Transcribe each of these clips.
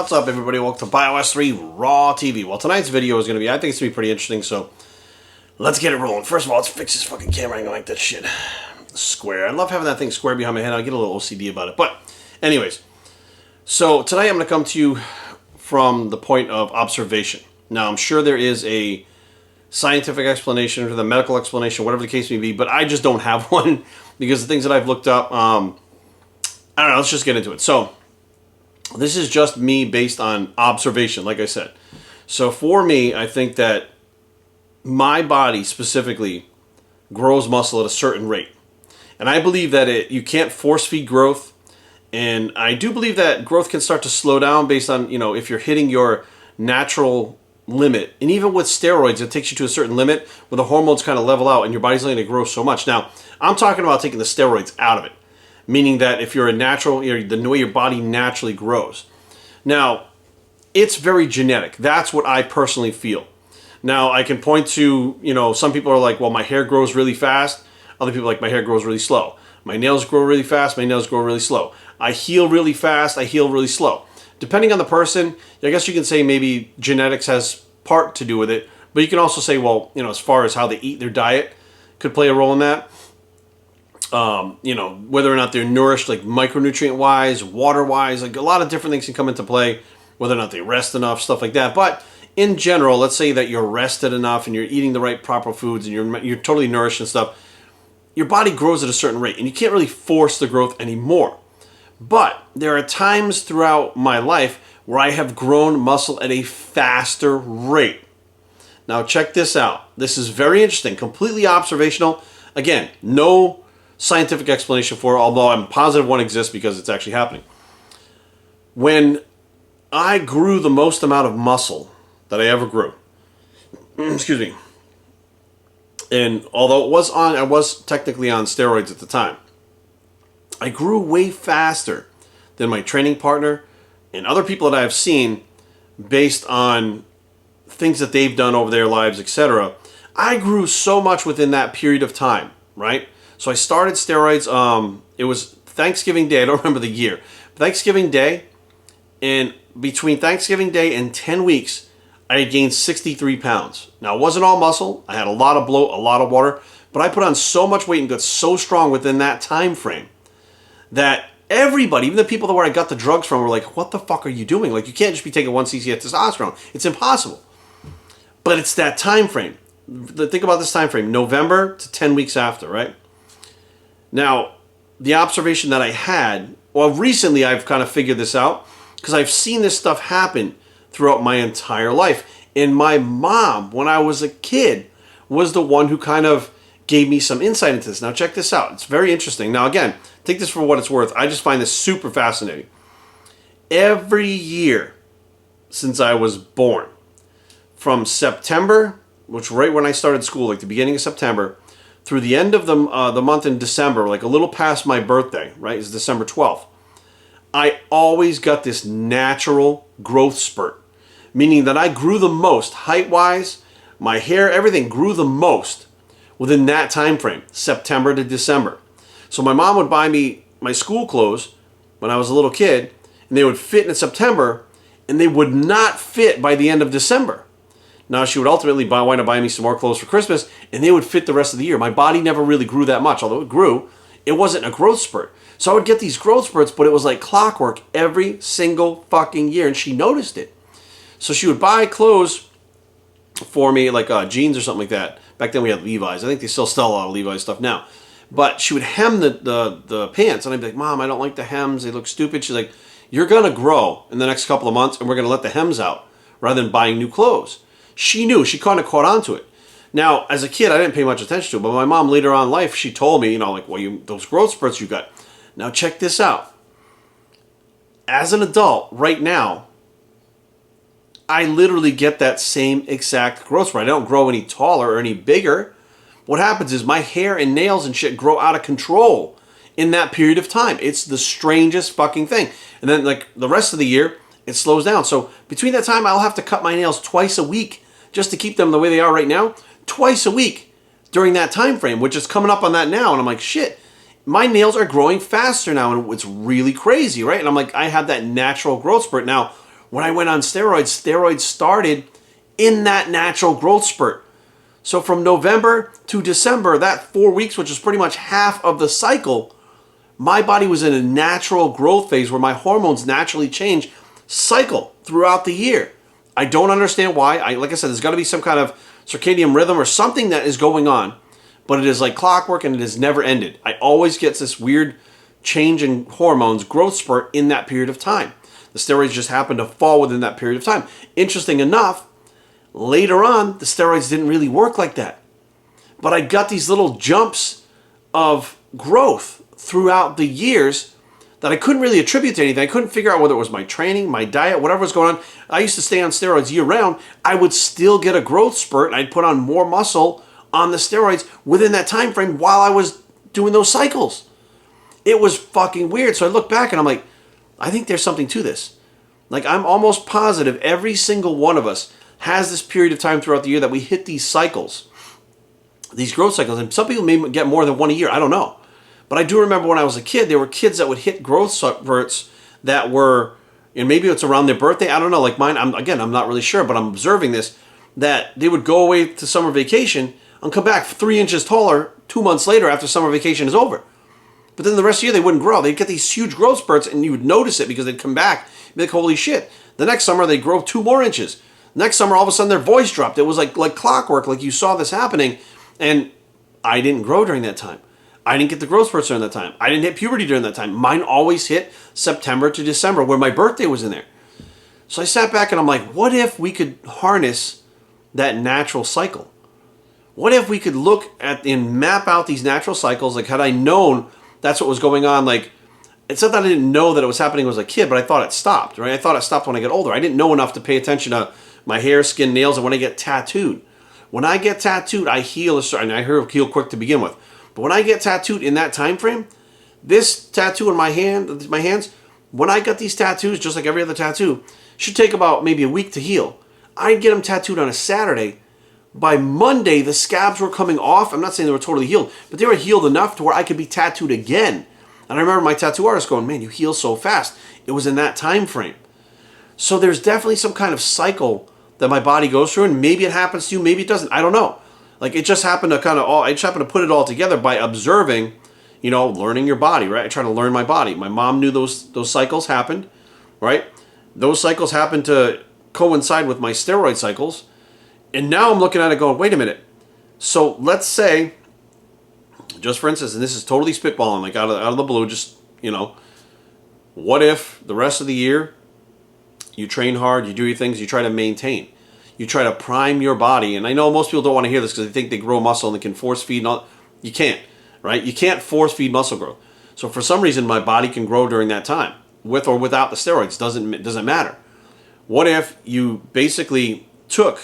What's up, everybody? Welcome to BioS 3 Raw TV. Well, tonight's video is going to be, I think it's going to be pretty interesting, so let's get it rolling. First of all, let's fix this fucking camera. I don't like that shit. Square. I love having that thing square behind my head. I get a little OCD about it. But anyways, so tonight I'm going to come to you from the point of observation. Now, I'm sure there is a scientific explanation or the medical explanation, whatever the case may be, but I just don't have one because the things that I've looked up, I don't know, let's just get into it. So, this is just me based on observation, like I said. So for me, I think that my body specifically grows muscle at a certain rate. And I believe that you can't force feed growth. And I do believe that growth can start to slow down based on, if you're hitting your natural limit. And even with steroids, it takes you to a certain limit where the hormones kind of level out and your body's only going to grow so much. Now, I'm talking about taking the steroids out of it. Meaning that if you're a natural, the way your body naturally grows. Now, it's very genetic. That's what I personally feel. Now, I can point to, some people are like, well, my hair grows really fast. Other people are like, my hair grows really slow. My nails grow really fast. My nails grow really slow. I heal really fast. I heal really slow. Depending on the person, I guess you can say maybe genetics has part to do with it. But you can also say, well, as far as how they eat, their diet could play a role in that. Whether or not they're nourished, like micronutrient-wise, water-wise, like a lot of different things can come into play, whether or not they rest enough, stuff like that. But in general, let's say that you're rested enough and you're eating the right proper foods and you're totally nourished and stuff, your body grows at a certain rate and you can't really force the growth anymore. But there are times throughout my life where I have grown muscle at a faster rate. Now check this out. This is very interesting, completely observational. Again, no scientific explanation for it, although I'm positive one exists because it's actually happening. When I grew the most amount of muscle that I ever grew, excuse me, and although I was technically on steroids at the time, I grew way faster than my training partner and other people that I've seen based on things that they've done over their lives, etc. I grew so much within that period of time, right? So I started steroids, it was Thanksgiving Day, I don't remember the year. Thanksgiving Day, and between Thanksgiving Day and 10 weeks, I had gained 63 pounds. Now, it wasn't all muscle, I had a lot of bloat, a lot of water, but I put on so much weight and got so strong within that time frame that everybody, even the people that where I got the drugs from, were like, what the fuck are you doing? Like, you can't just be taking 1 cc of testosterone. It's impossible. But it's that time frame. Think about this time frame, November to 10 weeks after, right? Now, the observation that I had, well, recently I've kind of figured this out because I've seen this stuff happen throughout my entire life. And my mom, when I was a kid, was the one who kind of gave me some insight into this. Now, check this out. It's very interesting. Now, again, take this for what it's worth. I just find this super fascinating. Every year since I was born, from September, which right when I started school, like the beginning of September, through the end of the month in December, like a little past my birthday, right, is December 12th, I always got this natural growth spurt, meaning that I grew the most height-wise, my hair, everything grew the most within that time frame, September to December. So my mom would buy me my school clothes when I was a little kid, and they would fit in September, and they would not fit by the end of December. Now, she would ultimately wind up buying me some more clothes for Christmas, and they would fit the rest of the year. My body never really grew that much. Although it grew, it wasn't a growth spurt. So I would get these growth spurts, but it was like clockwork every single fucking year, and she noticed it. So she would buy clothes for me, like jeans or something like that. Back then we had Levi's. I think they still sell a lot of Levi's stuff now. But she would hem the pants, and I'd be like, Mom, I don't like the hems. They look stupid. She's like, you're going to grow in the next couple of months, and we're going to let the hems out rather than buying new clothes. She knew. She kind of caught on to it. Now, as a kid, I didn't pay much attention to it, but my mom later on in life, she told me, those growth spurts you got. Now, check this out. As an adult, right now, I literally get that same exact growth spurt. I don't grow any taller or any bigger. What happens is my hair and nails and shit grow out of control in that period of time. It's the strangest fucking thing. And then, like, the rest of the year, it slows down. So between that time, I'll have to cut my nails twice a week just to keep them the way they are right now. Twice a week during that time frame, which is coming up on that now. And I'm like, shit, my nails are growing faster now. And it's really crazy, right? And I'm like, I have that natural growth spurt. Now, When I went on steroids, steroids started in that natural growth spurt. So from November to December, that 4 weeks, which is pretty much half of the cycle, my body was in a natural growth phase where my hormones naturally change, cycle throughout the year. I don't understand why. Like I said, there's got to be some kind of circadian rhythm or something that is going on, but it is like clockwork and it has never ended. I always get this weird change in hormones, growth spurt in that period of time. The steroids just happen to fall within that period of time. Interesting enough, later on, the steroids didn't really work like that. But I got these little jumps of growth throughout the years that I couldn't really attribute to anything. I couldn't figure out whether it was my training, my diet, whatever was going on. I used to stay on steroids year round. I would still get a growth spurt and I'd put on more muscle on the steroids within that time frame while I was doing those cycles. It was fucking weird. So I look back and I'm like, I think there's something to this. Like, I'm almost positive every single one of us has this period of time throughout the year that we hit these cycles, these growth cycles. And some people may get more than one a year. I don't know. But I do remember when I was a kid, there were kids that would hit growth spurts that were, and maybe it's around their birthday. I don't know. Like mine, I'm not really sure, but I'm observing this, that they would go away to summer vacation and come back 3 inches taller 2 months later after summer vacation is over. But then the rest of the year, they wouldn't grow. They'd get these huge growth spurts, and you would notice it because they'd come back and be like, holy shit. The next summer, they'd grow 2 more inches. Next summer, all of a sudden, their voice dropped. It was like clockwork, like you saw this happening. And I didn't grow during that time. I didn't get the growth spurts during that time. I didn't hit puberty during that time. Mine always hit September to December, where my birthday was in there. So I sat back, and I'm like, what if we could harness that natural cycle? What if we could look at and map out these natural cycles? Like, had I known that's what was going on, like, it's not that I didn't know that it was happening when I was a kid, but I thought it stopped, right? I thought it stopped when I get older. I didn't know enough to pay attention to my hair, skin, nails, and when I get tattooed. When I get tattooed, I heal, and I heal quick to begin with. But when I get tattooed in that time frame, this tattoo in my hands, when I got these tattoos, just like every other tattoo, should take about maybe a week to heal. I'd get them tattooed on a Saturday. By Monday, the scabs were coming off. I'm not saying they were totally healed, but they were healed enough to where I could be tattooed again. And I remember my tattoo artist going, man, you heal so fast. It was in that time frame. So there's definitely some kind of cycle that my body goes through, and maybe it happens to you, maybe it doesn't. I don't know. Like, it just happened to I just happened to put it all together by observing, learning your body, right? I try to learn my body. My mom knew those cycles happened, right? Those cycles happened to coincide with my steroid cycles. And now I'm looking at it going, wait a minute. So let's say, just for instance, and this is totally spitballing, like out of the blue, just, what if the rest of the year you train hard, you do your things, you try to maintain, you try to prime your body. And I know most people don't want to hear this because they think they grow muscle and they can force feed and all. You can't, right? You can't force feed muscle growth. So for some reason, my body can grow during that time, with or without the steroids, doesn't matter. What if you basically took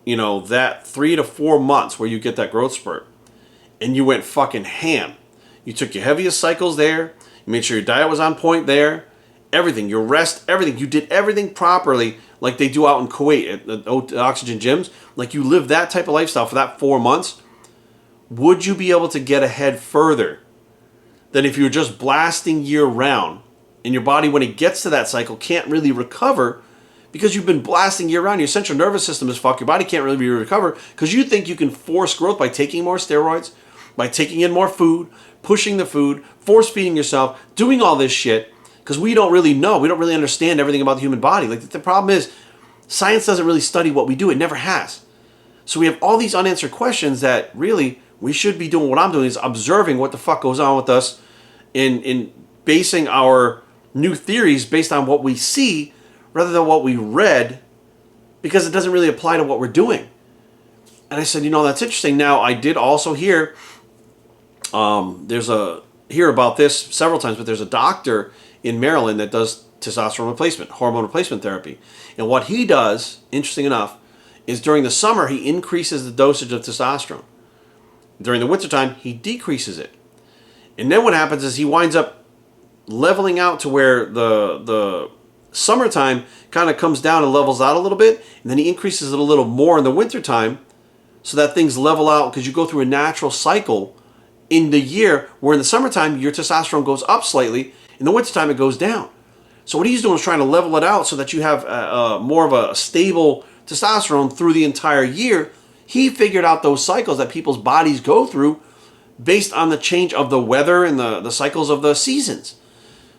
that 3 to 4 months where you get that growth spurt and you went fucking ham. You took your heaviest cycles there. You made sure your diet was on point there. Everything, your rest, everything. You did everything properly like they do out in Kuwait at the Oxygen gyms. Like, you live that type of lifestyle for that 4 months. Would you be able to get ahead further than if you were just blasting year round and your body, when it gets to that cycle, can't really recover because you've been blasting year round? Your central nervous system is fucked. Your body can't really recover because you think you can force growth by taking more steroids, by taking in more food, pushing the food, force feeding yourself, doing all this shit, because we don't really know. We don't really understand everything about the human body. Like, the problem is, science doesn't really study what we do. It never has. So we have all these unanswered questions that really we should be doing. What I'm doing is observing what the fuck goes on with us in basing our new theories based on what we see rather than what we read, because it doesn't really apply to what we're doing. And I said, that's interesting. Now, I did also hear, hear about this several times, but there's a doctor in Maryland that does testosterone replacement, hormone replacement therapy. And what he does, interesting enough, is during the summer, he increases the dosage of testosterone. During the wintertime, he decreases it. And then what happens is he winds up leveling out to where the summertime kind of comes down and levels out a little bit, and then he increases it a little more in the wintertime so that things level out, because you go through a natural cycle in the year where in the summertime your testosterone goes up slightly, in the wintertime it goes down. So what he's doing is trying to level it out so that you have more of a stable testosterone through the entire year. He figured out those cycles that people's bodies go through based on the change of the weather and the cycles of the seasons.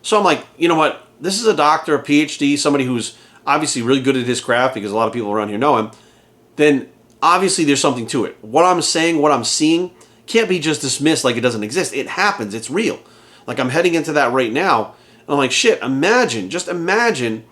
So I'm like, you know what? This is a doctor, a PhD, somebody who's obviously really good at his craft because a lot of people around here know him. Then obviously there's something to it. What I'm saying, what I'm seeing, can't be just dismissed like it doesn't exist. It happens. It's real. Like I'm heading into that right now. And I'm like, shit, just imagine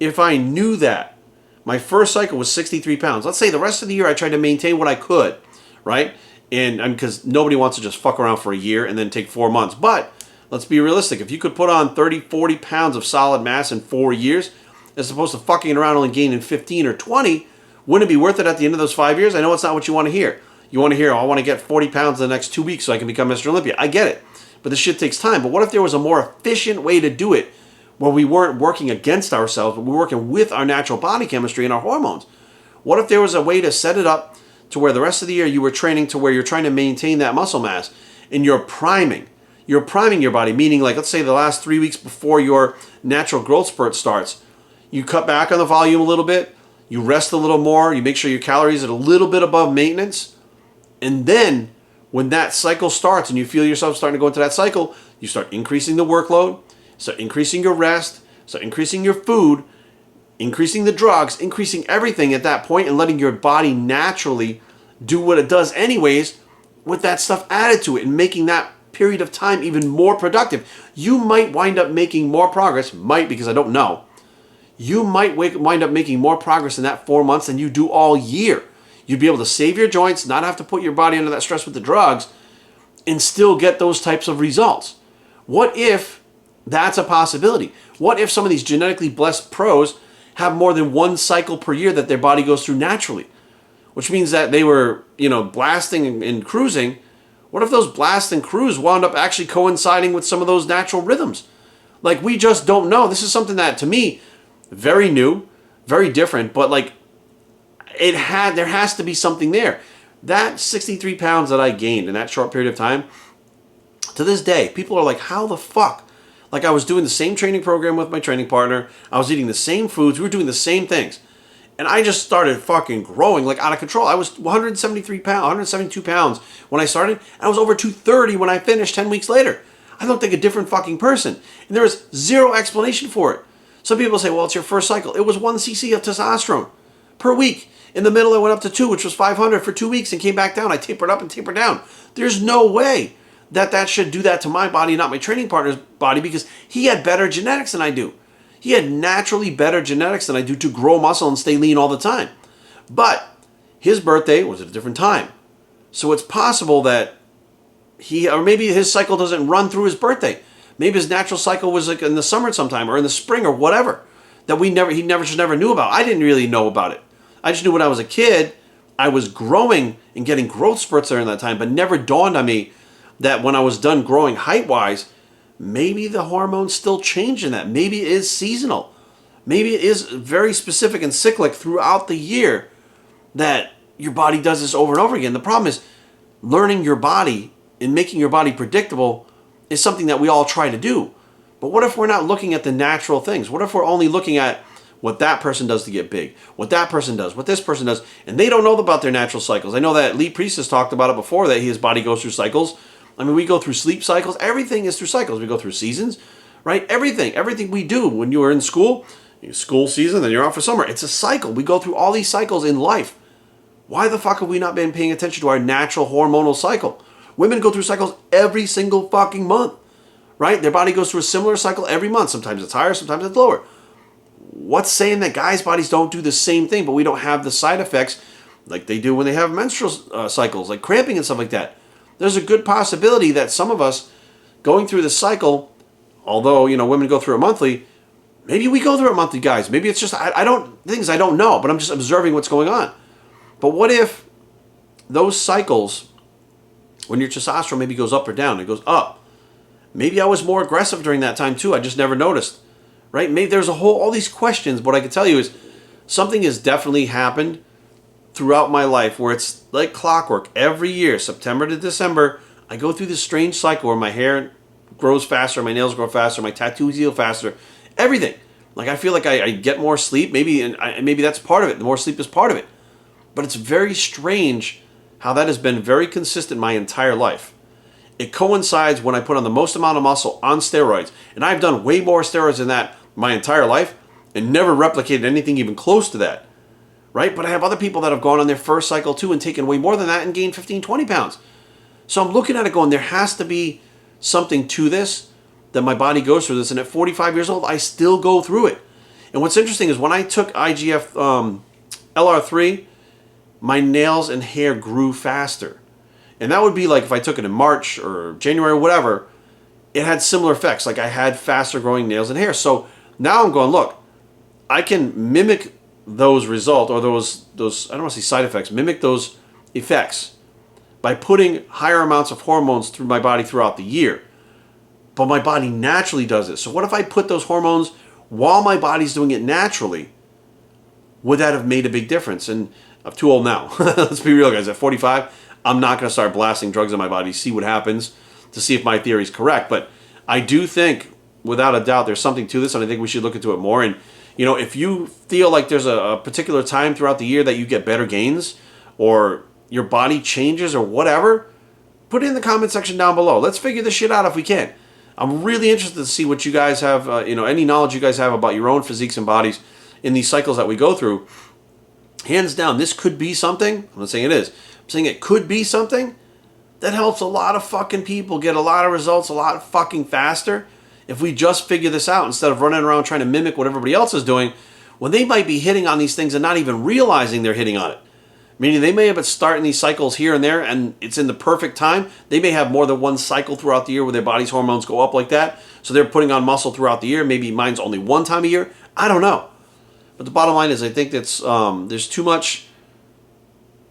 if I knew that. My first cycle was 63 pounds. Let's say the rest of the year I tried to maintain what I could, right? And because nobody wants to just fuck around for a year and then take 4 months. But let's be realistic. If you could put on 30, 40 pounds of solid mass in 4 years, as opposed to fucking around only gaining 15 or 20, wouldn't it be worth it at the end of those 5 years? I know it's not what you want to hear. You want to hear, oh, I want to get 40 pounds in the next 2 weeks so I can become Mr. Olympia. I get it. But this shit takes time. But what if there was a more efficient way to do it where we weren't working against ourselves, but we were working with our natural body chemistry and our hormones? What if there was a way to set it up to where the rest of the year you were training to where you're trying to maintain that muscle mass and you're priming? You're priming your body, meaning like, let's say the last 3 weeks before your natural growth spurt starts, you cut back on the volume a little bit, you rest a little more, you make sure your calories are a little bit above maintenance, and then when that cycle starts and you feel yourself starting to go into that cycle, you start increasing the workload, start increasing your rest, start increasing your food, increasing the drugs, increasing everything at that point and letting your body naturally do what it does anyways with that stuff added to it and making that period of time even more productive. You might wind up making more progress, because I don't know. You might wind up making more progress in that 4 months than you do all year. You'd be able to save your joints, not have to put your body under that stress with the drugs, and still get those types of results. What if that's a possibility? What if some of these genetically blessed pros have more than one cycle per year that their body goes through naturally? Which means that they were, blasting and cruising. What if those blast and cruise wound up actually coinciding with some of those natural rhythms? Like, we just don't know. This is something that, to me, very new, very different, but like, there has to be something there. That 63 pounds that I gained in that short period of time, to this day, people are like, how the fuck? Like, I was doing the same training program with my training partner. I was eating the same foods. We were doing the same things. And I just started fucking growing like out of control. I was 172 pounds when I started. And I was over 230 when I finished 10 weeks later. I looked like a different fucking person. And there was zero explanation for it. Some people say, well, it's your first cycle. It was 1 cc of testosterone per week. In the middle, I went up to 2, which was 500 for 2 weeks and came back down. I tapered up and tapered down. There's no way that should do that to my body, not my training partner's body, because he had better genetics than I do. He had naturally better genetics than I do to grow muscle and stay lean all the time. But his birthday was at a different time. So it's possible that or maybe his cycle doesn't run through his birthday. Maybe his natural cycle was like in the summer sometime or in the spring or whatever that he never knew about. I didn't really know about it. I just knew when I was a kid, I was growing and getting growth spurts during that time, but never dawned on me that when I was done growing height-wise, maybe the hormones still change in that. Maybe it is seasonal. Maybe it is very specific and cyclic throughout the year that your body does this over and over again. The problem is learning your body and making your body predictable is something that we all try to do. But what if we're not looking at the natural things? What if we're only looking at what that person does to get big, what that person does, what this person does, and they don't know about their natural cycles? I know that Lee Priest has talked about it before, that his body goes through cycles. I mean, we go through sleep cycles. Everything is through cycles. We go through seasons, right? Everything we do when you are in school season, then you're off for summer. It's a cycle. We go through all these cycles in life. Why the fuck have we not been paying attention to our natural hormonal cycle? Women go through cycles every single fucking month, right? Their body goes through a similar cycle every month. Sometimes it's higher, sometimes it's lower. What's saying that guys' bodies don't do the same thing, but we don't have the side effects like they do when they have menstrual cycles, like cramping and stuff like that? There's a good possibility that some of us going through the cycle, although, women go through it monthly, maybe we go through it monthly, guys. Maybe it's just, I don't know, but I'm just observing what's going on. But what if those cycles, when your testosterone maybe goes up or down, it goes up. Maybe I was more aggressive during that time too. I just never noticed, right? Maybe there's all these questions. What I can tell you is something has definitely happened throughout my life where it's like clockwork. Every year, September to December, I go through this strange cycle where my hair grows faster, my nails grow faster, my tattoos heal faster. everything. Like I feel like I get more sleep, maybe, and maybe that's part of it. The more sleep is part of it. But it's very strange how that has been very consistent my entire life. It coincides when I put on the most amount of muscle on steroids. And I've done way more steroids than that my entire life and never replicated anything even close to that. Right? But I have other people that have gone on their first cycle too and taken way more than that and gained 15, 20 pounds. So I'm looking at it going, there has to be something to this, that my body goes through this. And at 45 years old, I still go through it. And what's interesting is when I took IGF LR3, my nails and hair grew faster. And that would be like if I took it in March or January or whatever, it had similar effects. Like I had faster growing nails and hair. So now I'm going, look, I can mimic those results, or those I don't want to say side effects, mimic those effects by putting higher amounts of hormones through my body throughout the year. But my body naturally does it. So what if I put those hormones while my body's doing it naturally? Would that have made a big difference? And I'm too old now. Let's be real, guys. At 45, I'm not going to start blasting drugs in my body, see what happens, to see if my theory is correct. But I do think, without a doubt, there's something to this, and I think we should look into it more. And, you know, if you feel like there's a particular time throughout the year that you get better gains, or your body changes, or whatever, put it in the comment section down below. Let's figure this shit out if we can. I'm really interested to see what you guys have, any knowledge you guys have about your own physiques and bodies in these cycles that we go through. Hands down, this could be something. I'm not saying it is. I'm saying it could be something that helps a lot of fucking people get a lot of results a lot fucking faster if we just figure this out instead of running around trying to mimic what everybody else is doing when they might be hitting on these things and not even realizing they're hitting on it. Meaning they may have been starting these cycles here and there and it's in the perfect time. They may have more than one cycle throughout the year where their body's hormones go up like that. So they're putting on muscle throughout the year. Maybe mine's only one time a year. I don't know. But the bottom line is I think that's there's too much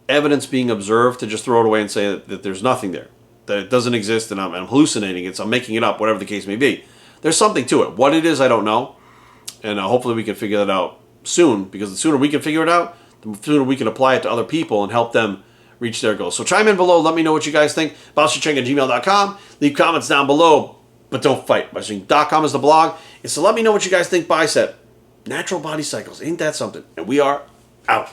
evidence being observed to just throw it away and say that there's nothing there, that it doesn't exist and I'm hallucinating it, I'm making it up, whatever the case may be. There's something to it. What it is, I don't know. And hopefully we can figure that out soon, because the sooner we can figure it out, the sooner we can apply it to other people and help them reach their goals. So chime in below. Let me know what you guys think. BaoShiCheng@gmail.com. Leave comments down below, but don't fight. BaoShiCheng.com is the blog. And so let me know what you guys think. Bicep. Natural body cycles. Ain't that something? And we are out.